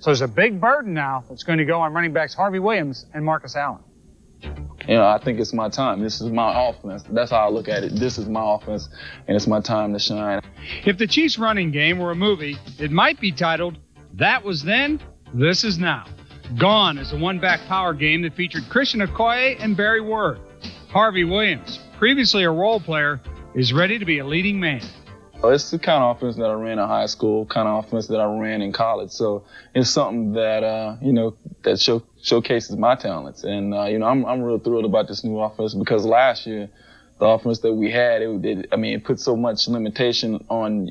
So there's a big burden now that's going to go on running backs Harvey Williams and Marcus Allen. You know, I think it's my time. This is my offense. That's how I look at it. This is my offense, and it's my time to shine. If the Chiefs' running game were a movie, it might be titled, That Was Then, This Is Now. Gone is a one-back power game that featured Christian Okoye and Barry Word. Harvey Williams, previously a role player, is ready to be a leading man. It's the kind of offense that I ran in high school, kind of offense that I ran in college. So it's something that, that showcases my talents. And, I'm real thrilled about this new offense because last year, the offense that we had, it put so much limitation on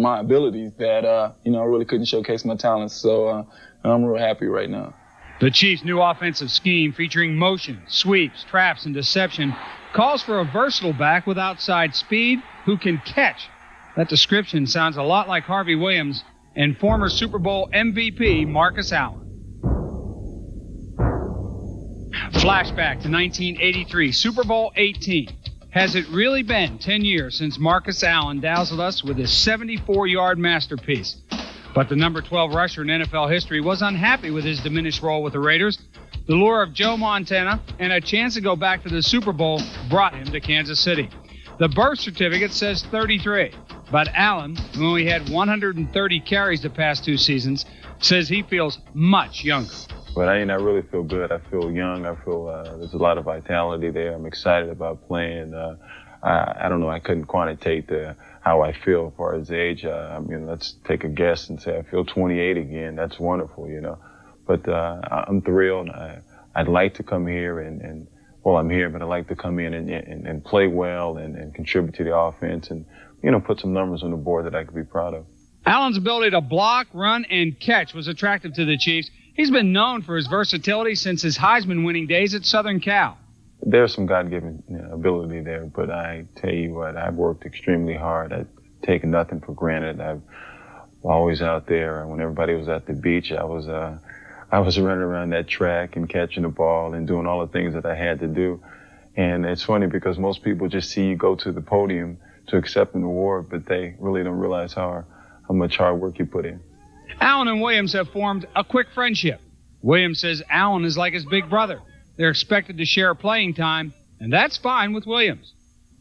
my abilities that, I really couldn't showcase my talents. So I'm real happy right now. The Chiefs' new offensive scheme featuring motion, sweeps, traps, and deception calls for a versatile back with outside speed who can catch. That description sounds a lot like Harvey Williams and former Super Bowl MVP Marcus Allen. Flashback to 1983, Super Bowl 18. Has it really been 10 years since Marcus Allen dazzled us with his 74-yard masterpiece? But the number 12 rusher in NFL history was unhappy with his diminished role with the Raiders. The lure of Joe Montana and a chance to go back to the Super Bowl brought him to Kansas City. The birth certificate says 33, but Allen, who only had 130 carries the past 2 seasons, says he feels much younger. But I really feel good. I feel young. I feel there's a lot of vitality there. I'm excited about playing. I don't know. I couldn't quantitate how I feel as far as age. Let's take a guess and say I feel 28 again. That's wonderful, But I'm thrilled. I'd like to come here and I'm here, but I'd like to come in and play well and contribute to the offense and, put some numbers on the board that I could be proud of. Allen's ability to block, run, and catch was attractive to the Chiefs. He's been known for his versatility since his Heisman-winning days at Southern Cal. There's some God-given ability there, but I tell you what, I've worked extremely hard. I've taken nothing for granted. I'm always out there. When everybody was at the beach, I was running around that track and catching the ball and doing all the things that I had to do. And it's funny because most people just see you go to the podium to accept an award, but they really don't realize how much hard work you put in. Allen and Williams have formed a quick friendship. Williams says Allen is like his big brother. They're expected to share playing time, and that's fine with Williams.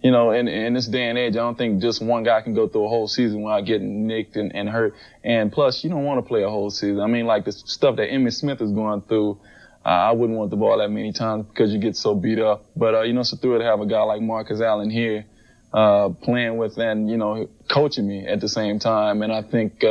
In this day and age, I don't think just one guy can go through a whole season without getting nicked and hurt. And plus, you don't want to play a whole season. Like the stuff that Emmitt Smith is going through, I wouldn't want the ball that many times because you get so beat up. But, it's a thrill to have a guy like Marcus Allen here playing with and, coaching me at the same time. And I think,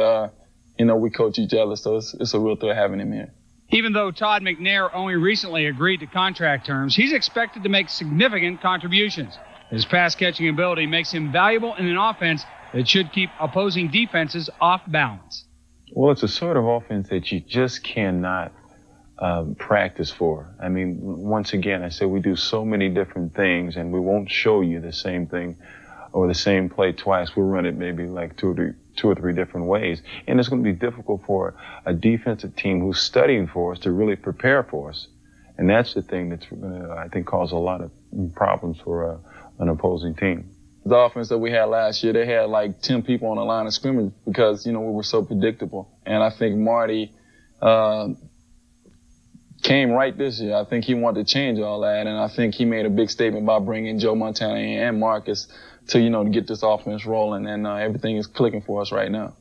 we coach each other, so it's a real thrill having him here. Even though Todd McNair only recently agreed to contract terms, he's expected to make significant contributions. His pass-catching ability makes him valuable in an offense that should keep opposing defenses off balance. Well, it's a sort of offense that you just cannot practice for. Once again, I say we do so many different things, and we won't show you the same thing or the same play twice. We'll run it maybe like two or three different ways. And it's going to be difficult for a defensive team who's studying for us to really prepare for us. And that's the thing that's going to, I think, cause a lot of problems for an opposing team. The offense that we had last year, they had like 10 people on the line of scrimmage because, we were so predictable. And I think Marty came right this year. I think he wanted to change all that. And I think he made a big statement by bringing Joe Montana and Marcus to, to get this offense rolling. And everything is clicking for us right now.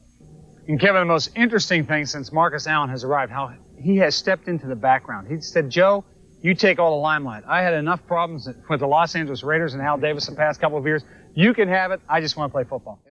And Kevin, the most interesting thing since Marcus Allen has arrived, how he has stepped into the background. He said, Joe, you take all the limelight. I had enough problems with the Los Angeles Raiders and Al Davis the past couple of years. You can have it. I just want to play football.